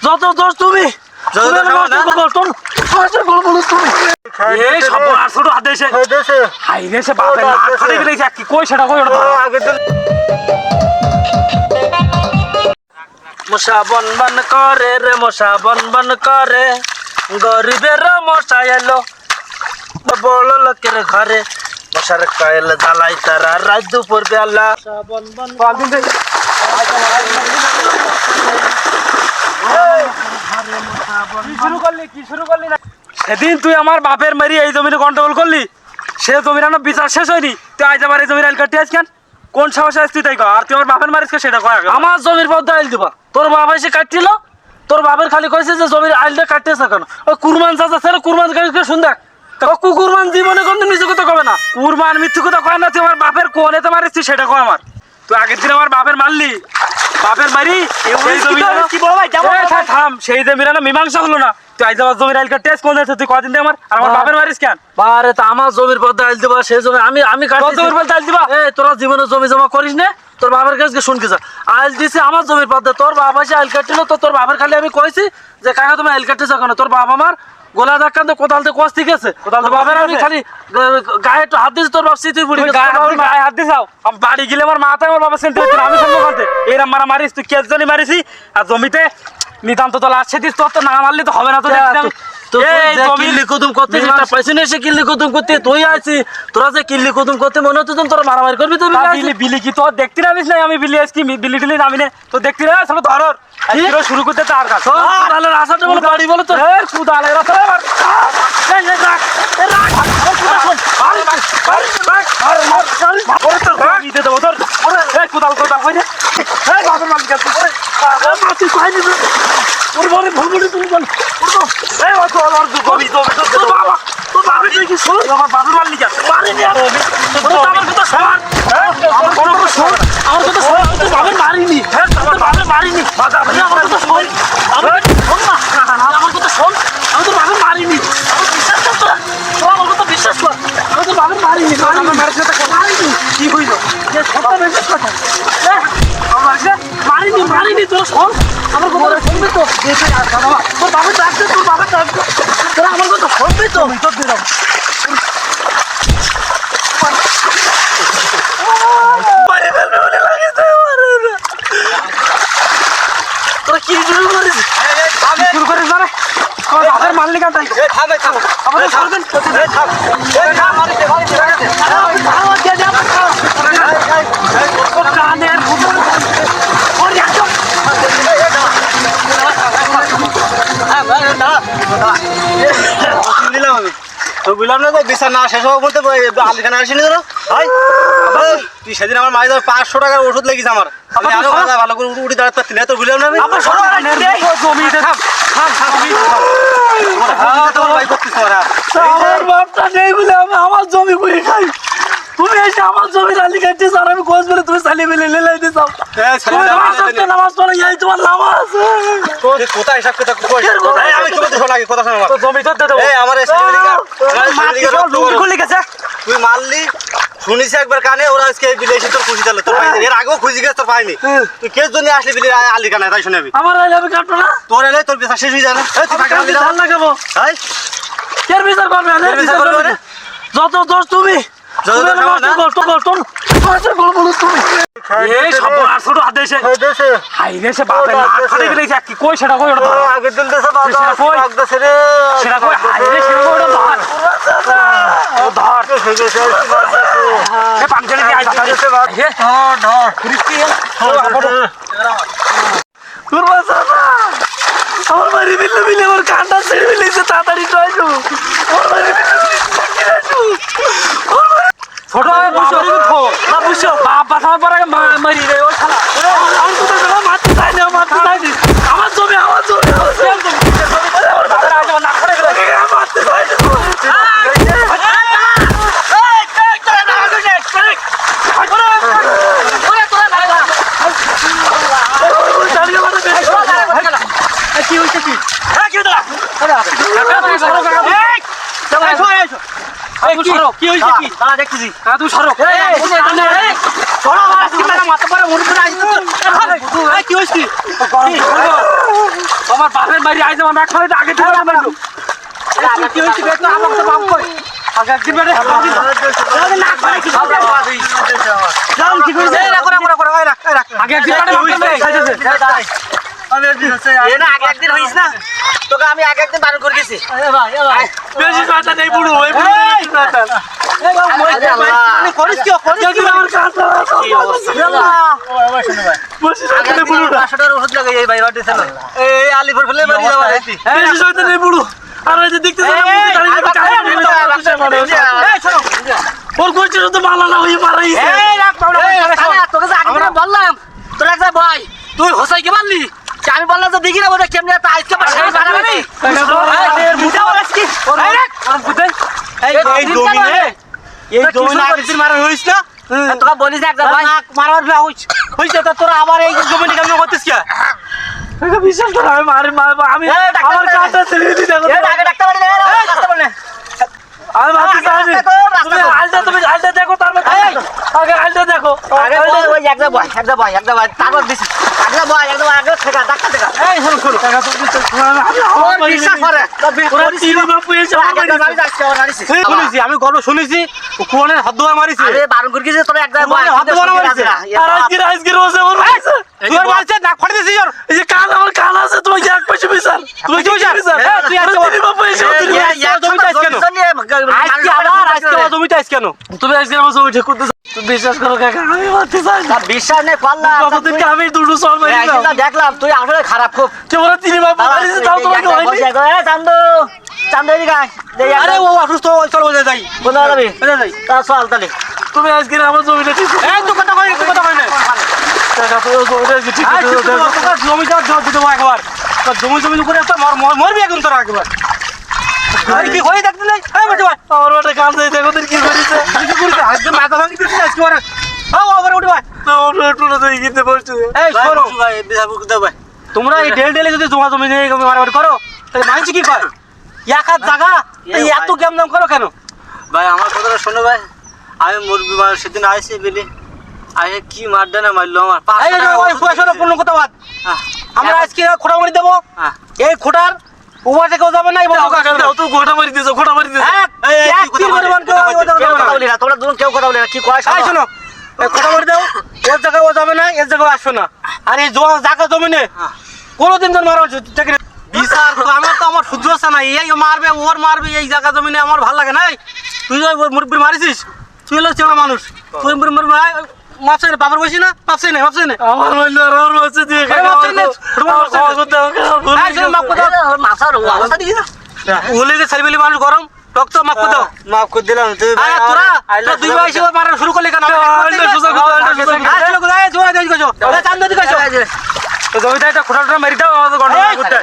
যত দোষ তুমি মশা বন করে রে মশা বন করে গরিবের মশা এলো বড় লোকের ঘরে মশার কয়েল জ্বালাই তারা রাত দুপুর বেলা সেদিন তুই আমার বাপের মারি এই জমিটা গন্ডগোল করলি, সে জমির বিচার শেষ হয়নি, তুই আজ আবার এই জমির আইল কাটতে আস কেন? কোন সাহসে আসতি তাই আর তুই আমার বাপের মারিস সেটা কয়? আমার জমির পথে আইল দিবা, তোর বাবা এসে কাটছিল, তোর বাপের খালি কয়েছে যে জমির আইলটা কাটতেছে কেন? ওই কুরবান চাচা ছেলে কুরবান শুন দেখ, কুরবান জীবনে কোনদিন মিথ্যে কথা কবে না, কুরবান মিথ্যে কথা কয় না। তুই আমার বাপের কোনেতে মারিস সেটা কয় আমার, তুই আগের দিন আমার বাপের মারলি, বাপের মারি থাম সেই জমির না মীমাংসা হলো না, তুই আইজ আমার জমির আইল কাটতে কোন তুই কদিন দিয়ে আমার বাপের মারিস কেন? বারে তা আমার জমির পথে আইল দিবা, সেই জমি আমি জমির পথে আইল দিবা? তোরা জীবনে জমি জমা করিস না, তোর বাবার কাছে শুন কি আইল দিছি আমার জমির পথে, তোর বাবা এসে আইল কাটছিল, তো তোর বাবার খালি আমি কইছি যে কাকা তুমি আইল কাটতেছ কেন? তোর বাবা আমার গোলা ধাক্কান কোদাল থেকে কষ ঠিক আছে, বাবার আমি খালি গায়ে একটু হাত দিয়েছি, তোর বাপ তুই বুড়ি গায়ে হাত দিছাও, বাড়ি গেলে আমার মাথায় আমার বাবা সেন্টি হচ্ছে, আমি শুনবো কানতে এরম মারা মারিস, তুই কে জনি মারিসি? আর জমিতে নিতান্ত তো লাচ্ছে দিস, তোর তো না মারলে তো হবে না। তো তোরা যে কিল্লি কুতুম করতে মনে হচ্ছে তোরা মারামারি করবি, বিলি কি তোর দেখতে নামিস নাই? আমি বিলি আসছি বিলি টিলি নামি না, তো দেখতে না ধর শুরু করতে তার কাছে আসাটা বলে বাড়ি বলে তো কুদালের দেবো তোর কুদাল কোদাল হয় না বাপের মালিক কি হইল মারিনি মারিনি তোর শোন আমার কথা শুনবি তো, তোর বাবা ডাকছে, তোর বাবা ডাকছে, তোরা আমার কথা শুনবি তো? তোর দিলাম তোরা কি শুরু করিস? শুরু করিস না রে, বাপের মারলি কেন? আমাদের সরবেন তো বুঝলাম না, বিচার না শেষ হওয়া বলতে আলিখানা আসেনি তোরা। তুই সেদিন আমার মায়ের 500 টাকার ওষুধ লেগেছে আমার, ভালো করে উঠে দাঁড়াতে পারছি না, তো বুঝলাম না। আমার জমি করে খাই, তুমি এসে আমার জমির আলি কাটছিস আর আমি কোচ বলে তুমি চালিয়ে মেলে লেলাই দিস। নামাজ পড়ে এই তোমার নামাজ কোথায় সব কথা আমি কথা শোনা জমি তো আমার তুই মারলি শুনিস একবার কানে, ওরা আজকে বিলেছি তোর খুশি দিল, তোর এর আগেও খুঁজি গেছে তোর পাইনি, তুই কে জন্য আসলি বিলি আলি কানে তাই শুনে আমার আইলে আমি কাটবো না, তোর এলে তোর বিচার শেষ হয়ে যায় না। লাগাবো কে বিচার করবে? যত দোষ তুমি আমার বাড়ি মিললে মিলে আমার কান্ডা ছেড়ে মিলেছে, তাড়াতাড়ি ছোট বুঝছো বাপ বাসার পরে মারি রে ও শালা মারতে চাই না, মারতে চাই নি আমার জমি আমার জমি মারতে চাই কি হয়েছে? কি কি হয়েছে? কি দেখতেছি তুই সরো মাথা পরে কি হয়েছে? আমার বাপের বাড়ি আইছে আমার রাখ খাইতে আগে থেকে বললো কি হইছে বে তো আমাকে তো বাপ কই আগে একদিন বেড়ে না করে কি জান কি কইছে রাখ আগে একদিন বেড়ে খাইতেছে না আগে একদিন হইছ না তোকে আমি আগে একদিন বারণ করে গেছি বেশি কথা নেই বুড়ো ওই বুড়ো করিস কি আমার কাছে বসে সাথে বুড়োটা 500 টাকার ওষুধ লাগাই এই ভাই বাড়ি ছিল এই আলিপুর ফেলে বাড়ি যাওয়া বেশি সাথে নেই বুড়ো আর ওই যে দেখতেছ না এই শোনো ওর কইছে তো মালা না হই মারাইছে এই রাখ তোকে যে আগে বললাম তোরা যা ভাই তুই হোসাই কে বললি আমি বললাম তো দেখি না ওটা কেমনে তা আজকে আমার সেই বানাবে নি বুঝা বলছ কি এই রাখ এই জমিনে আগে মারা হইছ না তোরা বলিস না একদম ভাই মারার না হইছে তো তোরা আবার এই জমিনে কেমনে করতেছ কি এটা বিশ্বাস কর আমি আমি আমার কাছে ছেড়ে দিতে দেখো আগে ডাক্তার বাড়ি না ডাক্তার বাড়ি আমি ভাবতে চাইনি তুমি আলটা দেখো তারপর আগে আলটা দেখো আগে ওই একটা বয় তারপর দিছি আগে থেকে ডাক্তার দেখা এই শুনো টাকা তো দিতে আমার বিশ্বাস করে ওরা তিন বাপু এসে শুনেছি আমি গল্প শুনেছি কোনের হাত ধোয়া মারিছে আরে বারণ করে গেছে তোরা একটা বয় হাত ধোয়া মারিছে আর আজকে বসে ওর মারছে তুই মারছে না ফাড়ি দিছিস ওর এই যে কান আমার কান আছে তুমি কি এক পয়সা বিচার তুমি কি বিচার তুই একটা তিন বাপু এসে আজকে জমিতে আইছ কেন তুমি আজকে আমার ছবি ঠিক করতে তুমি বিশ্বাস করো কাকা আমি মারতে চাই না বিশ্বাস নেই পাল্লা কতদিনকে আমি দুটো সল মারি না দেখলাম তুই আসলে খারাপ খুব তোমরা তিন বাপু মারিছে তাও তোমাকে হয়নি চান্দু এদিকে আয় আরে ও অসুস্থ চল বলে যাই কোথায় যাবি যাই তা চল তাহলে তুমি আজকে আমার জমিটা ঠিক এই তুই কথা কই না টাকা তো জমিটা আজকে ঠিক আই করে দাও জমিটা দিতে একবার জমি করে একটা মরবি এখন তোরা একবার আরে কি কই দেখতে নাই এই বেটা আমার ওটা কান দিয়ে দেখো তুই কি করিছে তুই কি করছিস আজকে মাথা ভাঙি দিছিস আজকে ওরে আবার উঠে ভাই ওটা তুই কিনতে পারছিস এই শোনো ভাই বিধাবুক দাও ভাই তোমরা এই ডেলে যদি জমা জমি নিয়ে মারামারি করো তাহলে মানছি কি কয় এক হাত জায়গা এই এত কেম দাম করো কেন ভাই আমার কথাটা শোনো ভাই আমি মুরগি মার সেদিন আইসি বেলি আগে কি মারডা না মারলো আমার এই যে ওই পয়সাটা পূর্ণ কথা বাদ আমরা আজকে খোটা মারি দেবো এই খোটার উপর থেকে যাবে না এই বড় কাজ তো গোটা মারি দিছো তোমরা দুজন কেউ কথা বলে না কি কয় এই শোনো এই খোটা মারি দাও এর জায়গায় ও যাবে না এর জায়গায় আসবে না আর এই জায়গা জমিনে কোনোদিন তোর মারা বিচার আমার তো আমার সহ্য হচ্ছে না এই মারবে ওর মারবে এই জায়গা জমিনে আমার ভালো লাগে না তুই মুরব্বী মারিছিস তুই হলো চেনা মানুষ তুই মাপসাই না বাবার বসি না মাপসাই না আমার মনে আর মাছ দিয়ে মাথার অবস্থা দেখি না ওলে যে ছেলেবেলি মানুষ গরম টক তো মাপ দাও মাফ করে দিলাম তুই তোরা দুই ভাই এসে মারা শুরু করলি কেন জমিটা একটা খোটা মারি দাও আমাদের গন্ডগোল করতে